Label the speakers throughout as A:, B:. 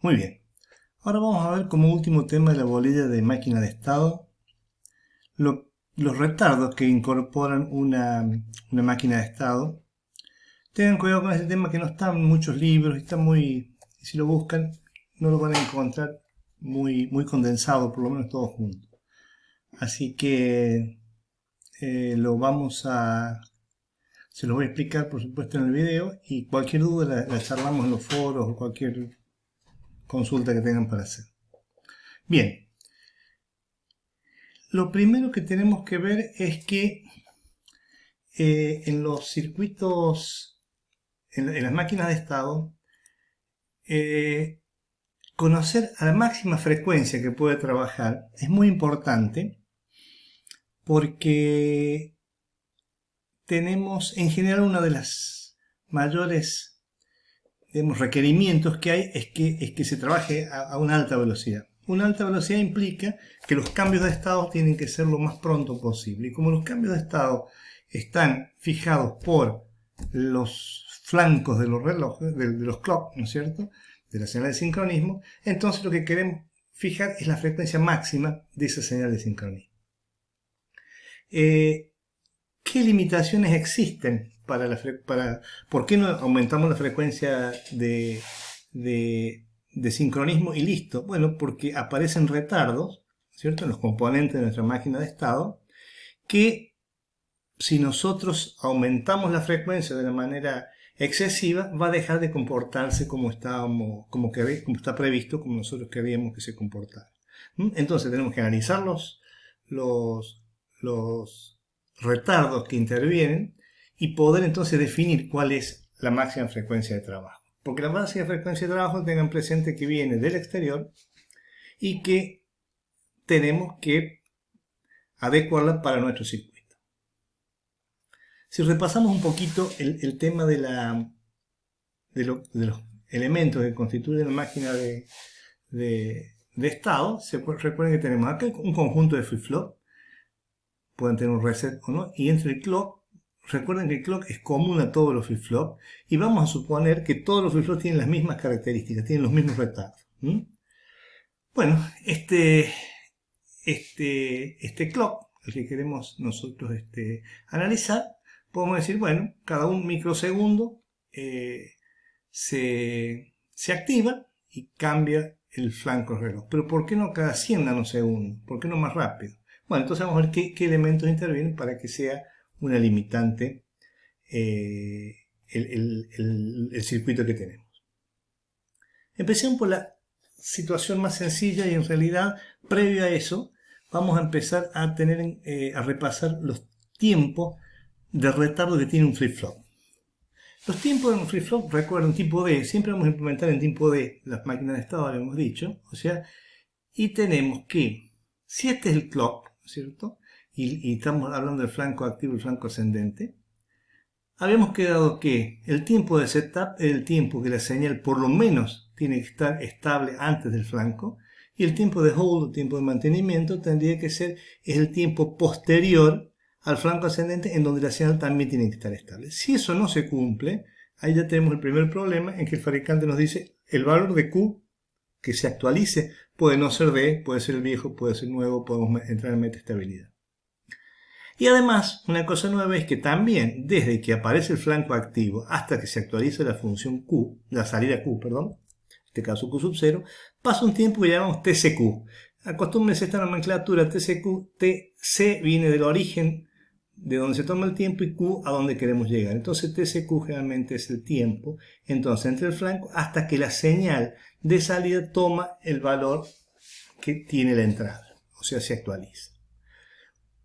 A: Muy bien. Ahora vamos a ver como último tema de la bolilla de máquina de estado los retardos que incorporan una máquina de estado. Tengan cuidado con este tema que no está en muchos libros, está si lo buscan, no lo van a encontrar muy condensado, por lo menos todo junto. Así que se lo voy a explicar por supuesto en el video y cualquier duda la charlamos en los foros o cualquier consulta que tengan para hacer. Bien, lo primero que tenemos que ver es que en los circuitos, en las máquinas de estado, conocer a la máxima frecuencia que puede trabajar es muy importante porque tenemos en general uno de los mayores requerimientos que hay es que se trabaje a una alta velocidad. Una alta velocidad implica que los cambios de estado tienen que ser lo más pronto posible. Y como los cambios de estado están fijados por los flancos de los relojes, de los clocks, ¿no es cierto?, de la señal de sincronismo, entonces lo que queremos fijar es la frecuencia máxima de esa señal de sincronismo. ¿Qué limitaciones existen por qué no aumentamos la frecuencia de sincronismo y listo? Bueno, porque aparecen retardos, ¿cierto?, en los componentes de nuestra máquina de estado, que si nosotros aumentamos la frecuencia de una manera excesiva, va a dejar de comportarse como está previsto, como nosotros queríamos que se comportara. Entonces tenemos que analizar los retardos que intervienen y poder entonces definir cuál es la máxima frecuencia de trabajo. Porque la máxima frecuencia de trabajo, tengan presente que viene del exterior y que tenemos que adecuarla para nuestro circuito. Si repasamos un poquito el tema de los elementos que constituyen la máquina de estado, recuerden que tenemos acá un conjunto de flip-flop, pueden tener un reset o no, y entre el clock, recuerden que el clock es común a todos los flip-flop, y vamos a suponer que todos los flip-flop tienen las mismas características, tienen los mismos retardos. Bueno, este clock, el que queremos nosotros analizar, podemos decir, bueno, cada un microsegundo se activa y cambia el flanco del reloj. Pero ¿por qué no cada 100 nanosegundos? ¿Por qué no más rápido? Bueno, entonces vamos a ver qué elementos intervienen para que sea una limitante el circuito que tenemos. Empecemos por la situación más sencilla y en realidad, previo a eso, vamos a empezar a repasar los tiempos de retardo que tiene un flip-flop. Los tiempos de un flip-flop, recuerden, tipo D, siempre vamos a implementar en tipo D las máquinas de estado, lo hemos dicho, y tenemos que, si este es el clock, ¿cierto?, y estamos hablando del flanco activo y el flanco ascendente, habíamos quedado que el tiempo de setup es el tiempo que la señal por lo menos tiene que estar estable antes del flanco, y el tiempo de hold, el tiempo de mantenimiento, tendría que ser el tiempo posterior al flanco ascendente, en donde la señal también tiene que estar estable. Si eso no se cumple, ahí ya tenemos el primer problema, en que el fabricante nos dice el valor de Q que se actualice puede no ser D, puede ser el viejo, puede ser nuevo, podemos entrar en metastabilidad. Y además, una cosa nueva es que también, desde que aparece el flanco activo hasta que se actualiza la función Q, la salida Q, perdón, en este caso Q sub 0, pasa un tiempo que llamamos TCQ. Acostúmbrense a esta nomenclatura TCQ, TC viene del origen de donde se toma el tiempo y Q a donde queremos llegar. Entonces TCQ generalmente es el tiempo, entonces entre el flanco hasta que la señal de salida toma el valor que tiene la entrada, o sea, se actualiza.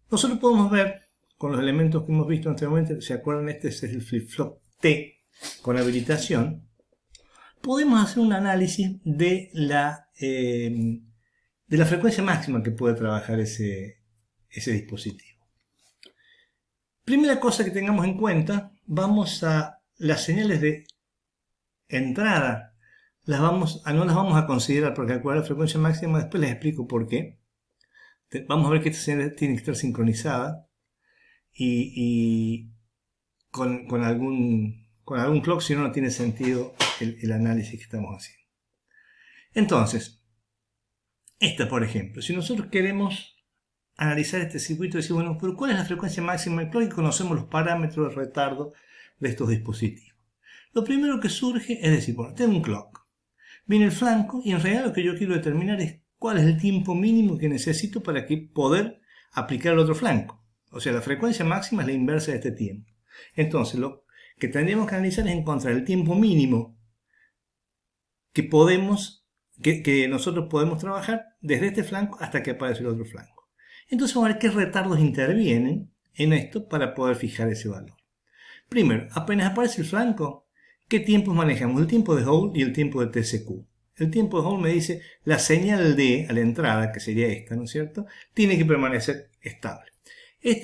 A: Nosotros podemos ver con los elementos que hemos visto anteriormente, ¿se acuerdan? Este es el flip-flop T con habilitación. Podemos hacer un análisis de la frecuencia máxima que puede trabajar ese dispositivo. Primera cosa que tengamos en cuenta, vamos a las señales de entrada, no las vamos a considerar porque al cual la frecuencia máxima, después les explico por qué. Vamos a ver que esta señal tiene que estar sincronizada y con algún clock, si no, no tiene sentido el análisis que estamos haciendo. Entonces, esta por ejemplo, si nosotros queremos analizar este circuito y decir, bueno, pero ¿cuál es la frecuencia máxima del clock? Y conocemos los parámetros de retardo de estos dispositivos. Lo primero que surge es decir, bueno, tengo un clock, viene el flanco y en realidad lo que yo quiero determinar es cuál es el tiempo mínimo que necesito para poder aplicar el otro flanco. O sea, la frecuencia máxima es la inversa de este tiempo. Entonces, lo que tendríamos que analizar es encontrar el tiempo mínimo que nosotros podemos trabajar desde este flanco hasta que aparece el otro flanco. Entonces vamos a ver qué retardos intervienen en esto para poder fijar ese valor. Primero, apenas aparece el flanco, ¿qué tiempos manejamos? El tiempo de hold y el tiempo de TCQ. El tiempo de hold me dice la señal D a la entrada, que sería esta, ¿no es cierto? Tiene que permanecer estable.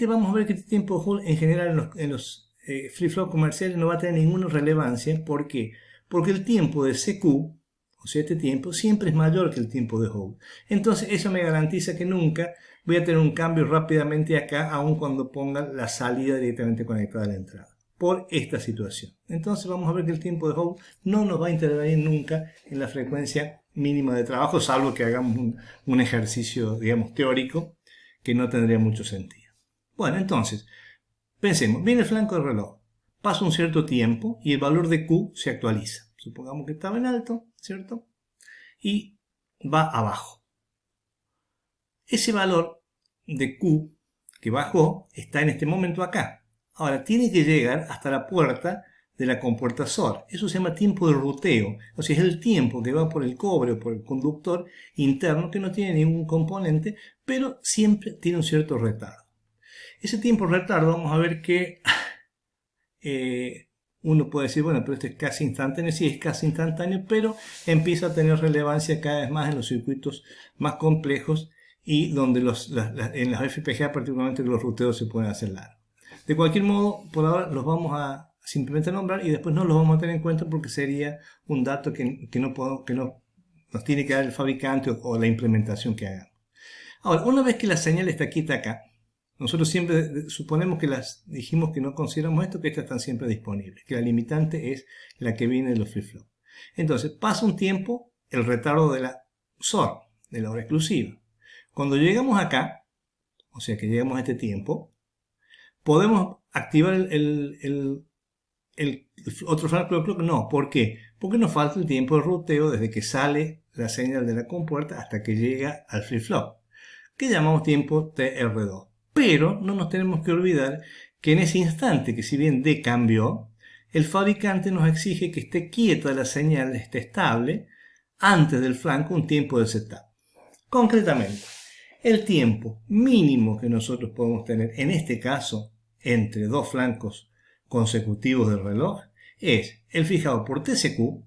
A: Vamos a ver que este tiempo de hold en general en los flip-flop comerciales no va a tener ninguna relevancia. ¿Por qué? Porque el tiempo de CQ, o sea, este tiempo, siempre es mayor que el tiempo de hold. Entonces eso me garantiza que nunca voy a tener un cambio rápidamente acá, aun cuando ponga la salida directamente conectada a la entrada, por esta situación. Entonces vamos a ver que el tiempo de hold no nos va a intervenir nunca en la frecuencia mínima de trabajo, salvo que hagamos un ejercicio, digamos, teórico, que no tendría mucho sentido. Bueno, entonces, pensemos, viene el flanco del reloj, pasa un cierto tiempo y el valor de Q se actualiza. Supongamos que estaba en alto, ¿cierto? Y va abajo. Ese valor de Q que bajó está en este momento acá. Ahora, tiene que llegar hasta la puerta de la compuerta SOR. Eso se llama tiempo de ruteo. O sea, es el tiempo que va por el cobre o por el conductor interno que no tiene ningún componente, pero siempre tiene un cierto retardo. Ese tiempo de retardo, vamos a ver que uno puede decir, bueno, pero esto es casi instantáneo. Sí, es casi instantáneo, pero empieza a tener relevancia cada vez más en los circuitos más complejos y donde en las FPGA particularmente los ruteos se pueden hacer largos. De cualquier modo, por ahora los vamos a simplemente nombrar y después no los vamos a tener en cuenta porque sería un dato que no nos tiene que dar el fabricante o la implementación que hagamos. Ahora, una vez que la señal está quieta acá, nosotros siempre suponemos que dijimos que no consideramos esto, que estas están siempre disponibles, que la limitante es la que viene de los flip-flop. Entonces, pasa un tiempo el retardo de la SOR, de la hora exclusiva. Cuando llegamos acá, o sea que llegamos a este tiempo, podemos activar el otro flanco clock. No, ¿por qué? Porque nos falta el tiempo de ruteo desde que sale la señal de la compuerta hasta que llega al flip-flop, que llamamos tiempo TR2. Pero no nos tenemos que olvidar que en ese instante, que si bien D cambió, el fabricante nos exige que esté quieta la señal, esté estable, antes del flanco un tiempo de setup. Concretamente, el tiempo mínimo que nosotros podemos tener, en este caso, entre dos flancos consecutivos del reloj, es el fijado por TCQ,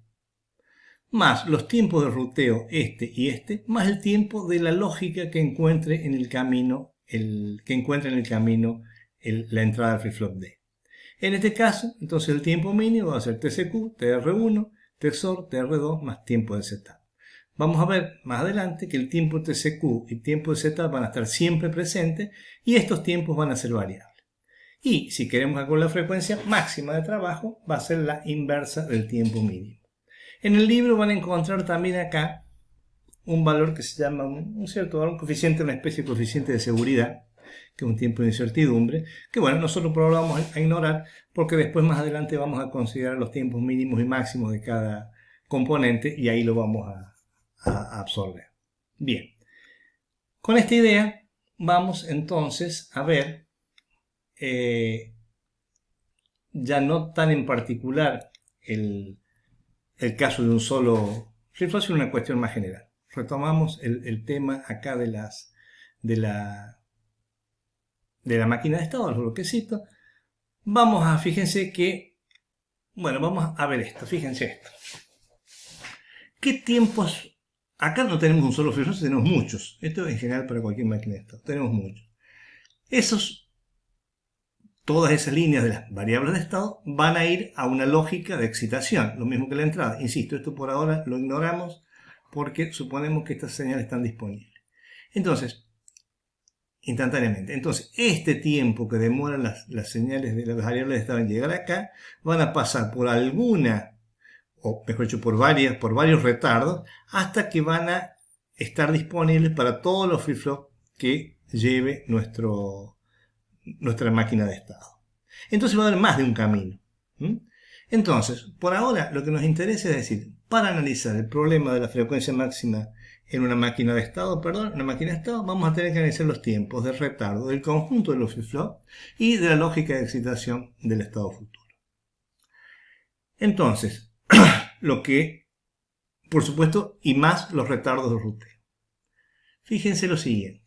A: más los tiempos de ruteo este y este, más el tiempo de la lógica que encuentre en el camino, la entrada del flip-flop D. En este caso, entonces el tiempo mínimo va a ser TCQ, TR1, TSOR, TR2 más tiempo de setup. Vamos a ver más adelante que el tiempo TCQ y tiempo de setup van a estar siempre presentes y estos tiempos van a ser variables. Y si queremos calcular la frecuencia máxima de trabajo, va a ser la inversa del tiempo mínimo. En el libro van a encontrar también acá un valor que se llama un cierto valor, un coeficiente, una especie de coeficiente de seguridad, que es un tiempo de incertidumbre, que bueno, nosotros por ahora vamos a ignorar porque después más adelante vamos a considerar los tiempos mínimos y máximos de cada componente y ahí lo vamos a absorber. Bien, con esta idea vamos entonces a ver, ya no tan en particular el caso de un solo flip-flop, sino una cuestión más general. Retomamos el tema acá de la máquina de estado, los bloquecitos. Fíjense que, bueno, vamos a ver esto, fíjense esto. ¿Qué tiempos? Acá no tenemos un solo flip-flop, tenemos muchos. Esto es en general para cualquier máquina de estado, tenemos muchos. Todas esas líneas de las variables de estado van a ir a una lógica de excitación, lo mismo que la entrada. Insisto, esto por ahora lo ignoramos porque suponemos que estas señales están disponibles. Entonces, instantáneamente. Entonces, este tiempo que demoran las señales de las variables de estado en llegar acá, van a pasar por alguna o mejor dicho, por varios retardos, hasta que van a estar disponibles para todos los flip-flops que lleve nuestra máquina de estado. Entonces va a haber más de un camino. Entonces, por ahora lo que nos interesa es decir, para analizar el problema de la frecuencia máxima en una máquina de estado, vamos a tener que analizar los tiempos de retardo del conjunto de los flip-flops y de la lógica de excitación del estado futuro. Entonces, lo que, por supuesto, y más los retardos de ruteo. Fíjense lo siguiente.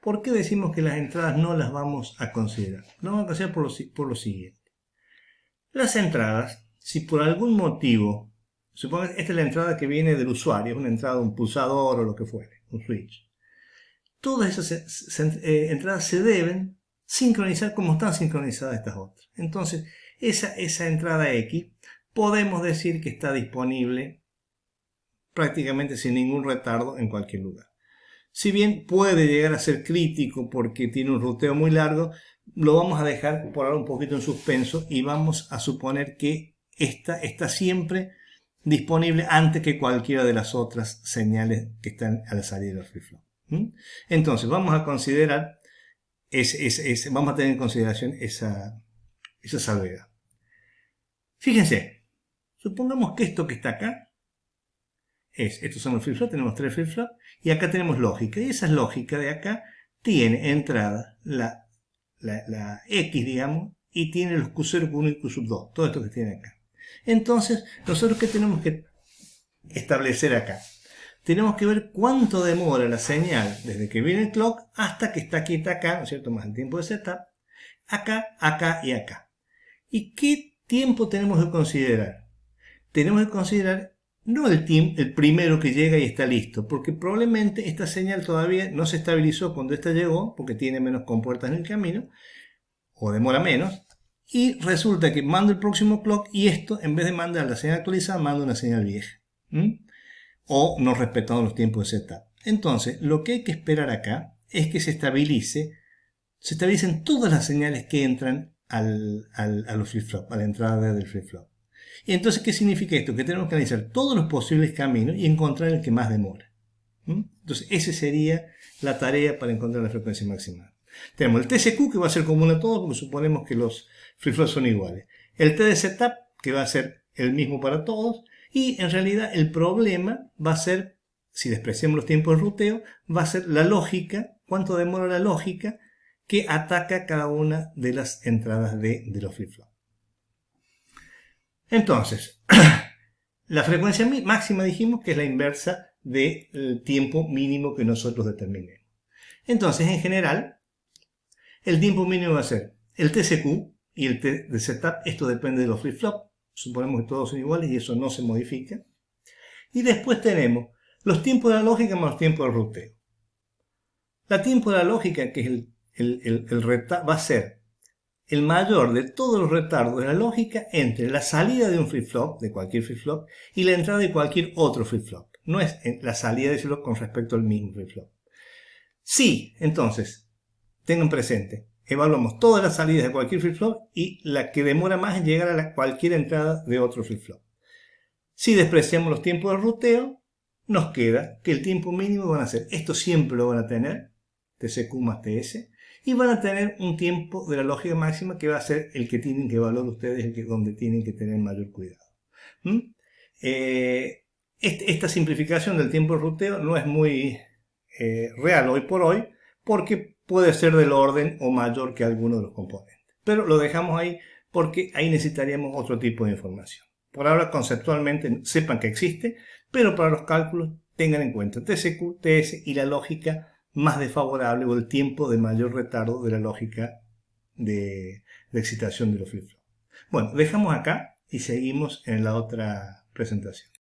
A: ¿Por qué decimos que las entradas no las vamos a considerar? Lo vamos a considerar por lo siguiente. Las entradas, si por algún motivo, supongan que esta es la entrada que viene del usuario, una entrada de un pulsador o lo que fuere, un switch. Todas esas entradas se deben sincronizar como están sincronizadas estas otras. Entonces, esa entrada X podemos decir que está disponible prácticamente sin ningún retardo en cualquier lugar. Si bien puede llegar a ser crítico porque tiene un ruteo muy largo, lo vamos a dejar por ahora un poquito en suspenso y vamos a suponer que esta está siempre disponible antes que cualquiera de las otras señales que están a la salida de los flip-flop. Entonces vamos a considerar, vamos a tener en consideración esa salvedad. Fíjense, supongamos que esto que está acá, estos son los flip-flops, tenemos 3 flip-flops, y acá tenemos lógica, y esa lógica de acá tiene entrada la X, digamos, y tiene los Q0, Q1 y Q2, todo esto que tiene acá. Entonces, nosotros ¿qué tenemos que establecer acá? Tenemos que ver cuánto demora la señal desde que viene el clock hasta que está quieta acá, ¿no es cierto? Más el tiempo de setup, acá, acá y acá. ¿Y qué tiempo tenemos que considerar? Tenemos que considerar no el primero que llega y está listo, porque probablemente esta señal todavía no se estabilizó cuando esta llegó, porque tiene menos compuertas en el camino, o demora menos, y resulta que mando el próximo clock y esto, en vez de mandar la señal actualizada, manda una señal vieja. O no respetando los tiempos de setup. Entonces, lo que hay que esperar acá es que se estabilicen todas las señales que entran a los flip-flop, a la entrada del flip-flop. Y entonces, ¿qué significa esto? Que tenemos que analizar todos los posibles caminos y encontrar el que más demora. Entonces, esa sería la tarea para encontrar la frecuencia máxima. Tenemos el TCQ, que va a ser común a todos, porque suponemos que los flip-flops son iguales. El T de setup, que va a ser el mismo para todos. Y en realidad el problema va a ser, si despreciamos los tiempos de ruteo, va a ser la lógica, cuánto demora la lógica que ataca cada una de las entradas de los flip-flops. Entonces, la frecuencia máxima dijimos que es la inversa del tiempo mínimo que nosotros determinemos. Entonces, en general, el tiempo mínimo va a ser el TCQ y el T de setup. Esto depende de los flip-flops. Suponemos que todos son iguales y eso no se modifica. Y después tenemos los tiempos de la lógica más los tiempos del ruteo. El tiempo de la lógica, que es va a ser el mayor de todos los retardos de la lógica entre la salida de un flip-flop, de cualquier flip-flop, y la entrada de cualquier otro flip-flop. No es la salida de ese flip con respecto al mismo flip-flop. Sí, entonces, tengan presente, evaluamos todas las salidas de cualquier flip-flop y la que demora más en llegar a cualquier entrada de otro flip-flop. Si despreciamos los tiempos de ruteo, nos queda que el tiempo mínimo van a ser, esto siempre lo van a tener, TCQ más TS, y van a tener un tiempo de la lógica máxima que va a ser el que tienen que evaluar ustedes, donde tienen que tener mayor cuidado. Esta simplificación del tiempo de ruteo no es muy real hoy por hoy, porque puede ser del orden o mayor que alguno de los componentes. Pero lo dejamos ahí porque ahí necesitaríamos otro tipo de información. Por ahora, conceptualmente, sepan que existe, pero para los cálculos tengan en cuenta TCQ, TS y la lógica más desfavorable o el tiempo de mayor retardo de la lógica de excitación de los flip-flops. Bueno, dejamos acá y seguimos en la otra presentación.